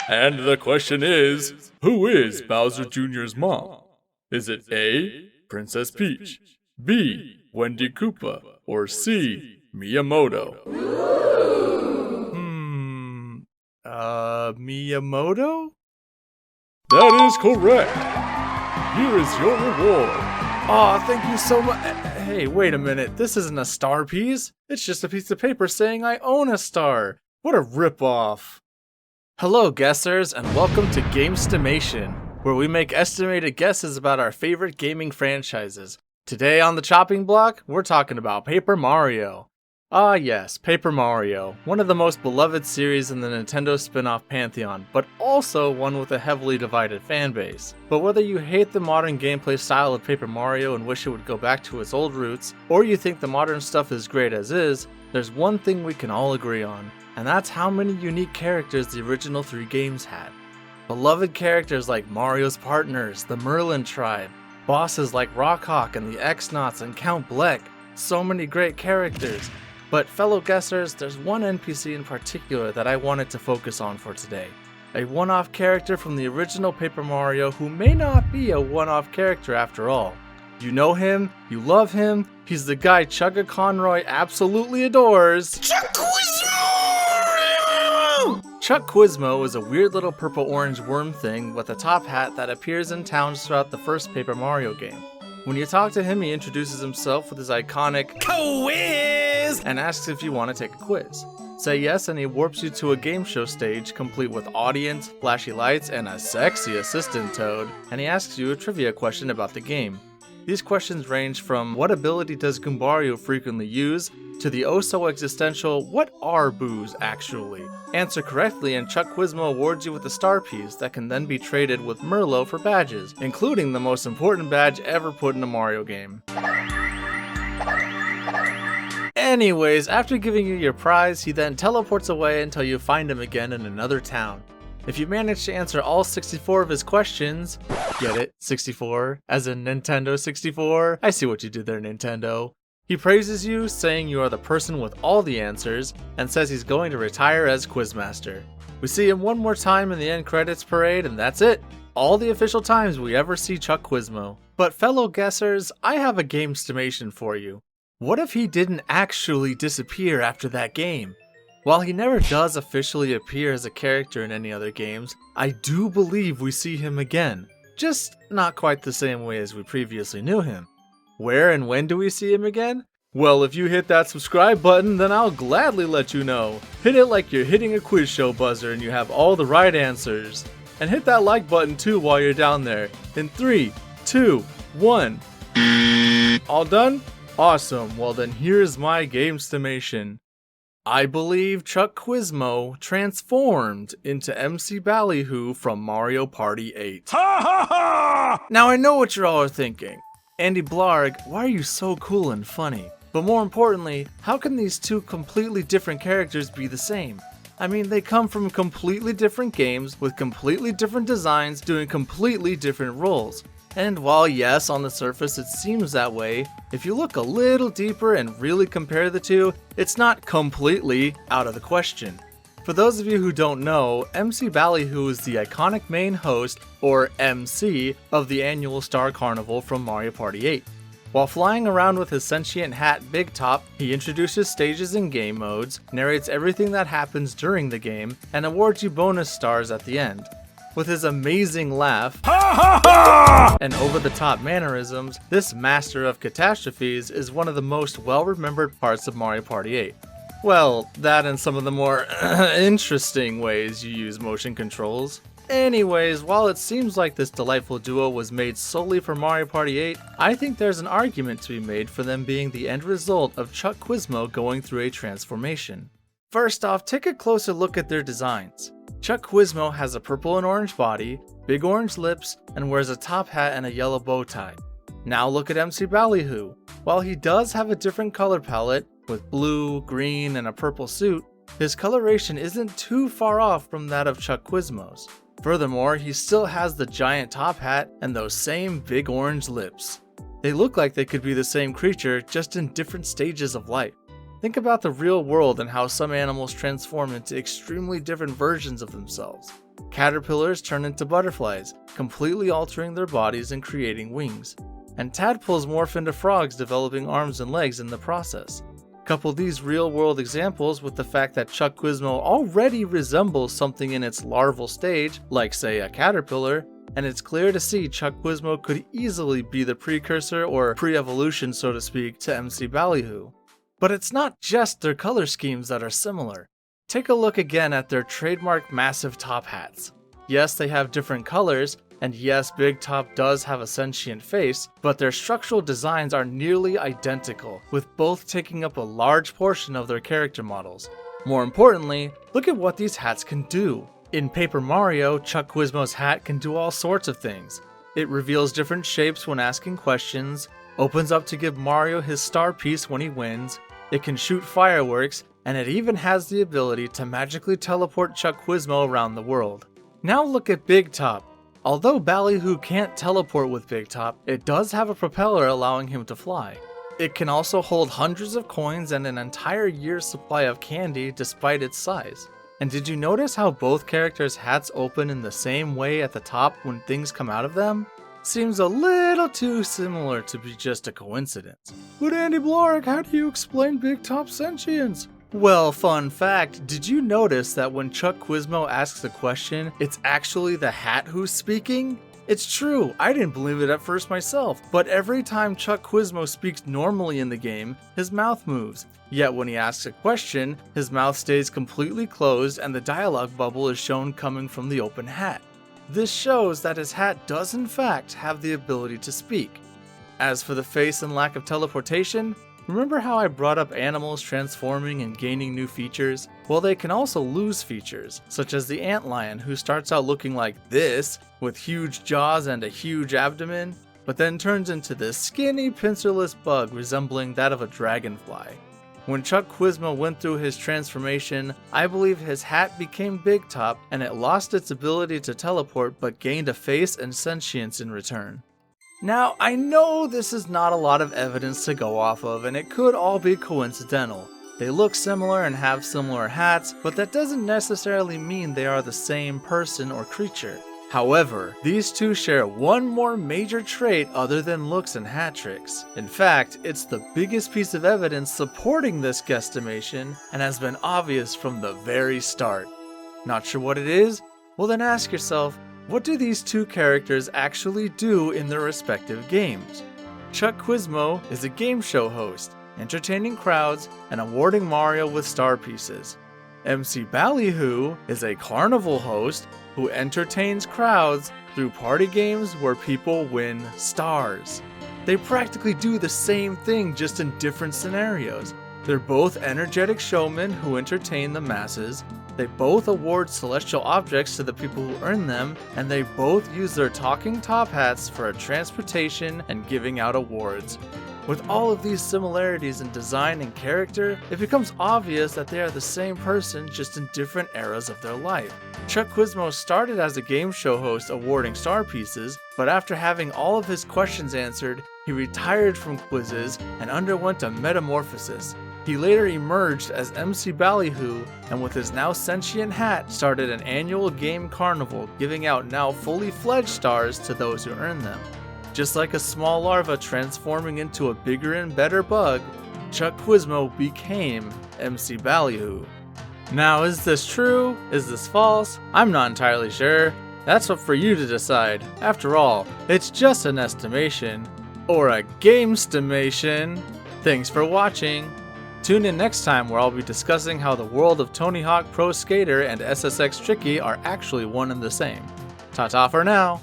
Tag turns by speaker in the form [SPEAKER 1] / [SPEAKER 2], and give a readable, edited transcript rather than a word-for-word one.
[SPEAKER 1] And the question is, who is Bowser Jr.'s mom? Is it A, Princess Peach, B, Wendy Koopa, or C, Miyamoto?
[SPEAKER 2] Miyamoto?
[SPEAKER 1] That is correct. Here is your reward.
[SPEAKER 2] Aw, thank you so much. Hey, wait a minute. This isn't a star piece. It's just a piece of paper saying I own a star. What a ripoff. Hello, guessers, and welcome to Gamestimation, where we make estimated guesses about our favorite gaming franchises. Today on the chopping block, we're talking about Paper Mario. Ah yes, Paper Mario, one of the most beloved series in the Nintendo spin-off pantheon, but also one with a heavily divided fanbase. But whether you hate the modern gameplay style of Paper Mario and wish it would go back to its old roots, or you think the modern stuff is great as is, there's one thing we can all agree on, and that's how many unique characters the original 3 games had. Beloved characters like Mario's partners, the Merlin tribe, bosses like Rockhawk and the X-Nauts and Count Bleck, so many great characters. But fellow guessers, there's one NPC in particular that I wanted to focus on for today. A one-off character from the original Paper Mario who may not be a one-off character after all. You know him, you love him, he's the guy Chugga Conroy absolutely adores. Chuck Quizmo! Chuck Quizmo is a weird little purple-orange worm thing with a top hat that appears in towns throughout the first Paper Mario game. When you talk to him, he introduces himself with his iconic quiz and asks if you want to take a quiz. Say yes and he warps you to a game show stage complete with audience, flashy lights, and a sexy assistant Toad, and he asks you a trivia question about the game. These questions range from what ability does Goombario frequently use, to the oh-so-existential what are boos actually? Answer correctly and Chuck Quizmo awards you with a star piece that can then be traded with Merlo for badges, including the most important badge ever put in a Mario game. Anyways, after giving you your prize, he then teleports away until you find him again in another town. If you manage to answer all 64 of his questions, get it, 64, as in Nintendo 64, I see what you did there, Nintendo. He praises you, saying you are the person with all the answers, and says he's going to retire as Quizmaster. We see him one more time in the end credits parade, and that's it. All the official times we ever see Chuck Quizmo. But fellow guessers, I have a Gamestimation for you. What if he didn't actually disappear after that game? While he never does officially appear as a character in any other games, I do believe we see him again. Just not quite the same way as we previously knew him. Where and when do we see him again? Well, if you hit that subscribe button, then I'll gladly let you know. Hit it like you're hitting a quiz show buzzer and you have all the right answers. And hit that like button too while you're down there. In 3, 2, 1. All done? Awesome, well then here's my Gamestimation. I believe Chuck Quizmo transformed into MC Ballyhoo from Mario Party 8. Ha ha ha! Now I know what you all are thinking. Andy Blarg, why are you so cool and funny? But more importantly, how can these two completely different characters be the same? I mean, they come from completely different games with completely different designs doing completely different roles. And while yes, on the surface it seems that way, if you look a little deeper and really compare the two, it's not completely out of the question. For those of you who don't know, MC Ballyhoo is the iconic main host, or MC, of the annual Star Carnival from Mario Party 8. While flying around with his sentient hat Big Top, he introduces stages and game modes, narrates everything that happens during the game, and awards you bonus stars at the end. With his amazing laugh and over-the-top mannerisms, this master of catastrophes is one of the most well-remembered parts of Mario Party 8. Well, that and some of the more interesting ways you use motion controls. Anyways, while it seems like this delightful duo was made solely for Mario Party 8, I think there's an argument to be made for them being the end result of Chuck Quizmo going through a transformation. First off, take a closer look at their designs. Chuck Quizmo has a purple and orange body, big orange lips, and wears a top hat and a yellow bow tie. Now look at MC Ballyhoo. While he does have a different color palette, with blue, green, and a purple suit, his coloration isn't too far off from that of Chuck Quizmo's. Furthermore, he still has the giant top hat and those same big orange lips. They look like they could be the same creature, just in different stages of life. Think about the real world and how some animals transform into extremely different versions of themselves. Caterpillars turn into butterflies, completely altering their bodies and creating wings. And tadpoles morph into frogs, developing arms and legs in the process. Couple these real-world examples with the fact that Chuck Quizmo already resembles something in its larval stage, like say a caterpillar, and it's clear to see Chuck Quizmo could easily be the precursor or pre-evolution, so to speak, to MC Ballyhoo. But it's not just their color schemes that are similar. Take a look again at their trademark massive top hats. Yes, they have different colors, and yes, Big Top does have a sentient face, but their structural designs are nearly identical, with both taking up a large portion of their character models. More importantly, look at what these hats can do. In Paper Mario, Chuck Quizmo's hat can do all sorts of things. It reveals different shapes when asking questions, opens up to give Mario his star piece when he wins, it can shoot fireworks, and it even has the ability to magically teleport Chuck Quizmo around the world. Now look at Big Top. Although Ballyhoo can't teleport with Big Top, it does have a propeller allowing him to fly. It can also hold hundreds of coins and an entire year's supply of candy despite its size. And did you notice how both characters' hats open in the same way at the top when things come out of them? Seems a little too similar to be just a coincidence. But Andy Blorick, how do you explain Big Top's sentience? Well, fun fact, did you notice that when Chuck Quizmo asks a question, it's actually the hat who's speaking? It's true, I didn't believe it at first myself, but every time Chuck Quizmo speaks normally in the game, his mouth moves. Yet when he asks a question, his mouth stays completely closed and the dialogue bubble is shown coming from the open hat. This shows that his hat does in fact have the ability to speak. As for the face and lack of teleportation, remember how I brought up animals transforming and gaining new features? Well, they can also lose features, such as the antlion who starts out looking like this, with huge jaws and a huge abdomen, but then turns into this skinny pincerless bug resembling that of a dragonfly. When Chuck Quizmo went through his transformation, I believe his hat became Big Top and it lost its ability to teleport but gained a face and sentience in return. Now, I know this is not a lot of evidence to go off of, and it could all be coincidental. They look similar and have similar hats, but that doesn't necessarily mean they are the same person or creature. However, these two share one more major trait other than looks and hat tricks. In fact, it's the biggest piece of evidence supporting this guesstimation and has been obvious from the very start. Not sure what it is? Well then ask yourself, what do these two characters actually do in their respective games? Chuck Quizmo is a game show host, entertaining crowds and awarding Mario with star pieces. MC Ballyhoo is a carnival host who entertains crowds through party games where people win stars. They practically do the same thing, just in different scenarios. They're both energetic showmen who entertain the masses. They both award celestial objects to the people who earn them, and they both use their talking top hats for transportation and giving out awards. With all of these similarities in design and character, it becomes obvious that they are the same person, just in different eras of their life. Chuck Quizmo started as a game show host awarding star pieces, but after having all of his questions answered, he retired from quizzes and underwent a metamorphosis. He later emerged as MC Ballyhoo, and with his now sentient hat, started an annual game carnival, giving out now fully fledged stars to those who earn them. Just like a small larva transforming into a bigger and better bug, Chuck Quizmo became MC Ballyhoo. Now, is this true? Is this false? I'm not entirely sure. That's up for you to decide. After all, it's just an estimation. Or a Gamestimation. Thanks for watching. Tune in next time where I'll be discussing how the world of Tony Hawk Pro Skater and SSX Tricky are actually one and the same. Ta-ta for now.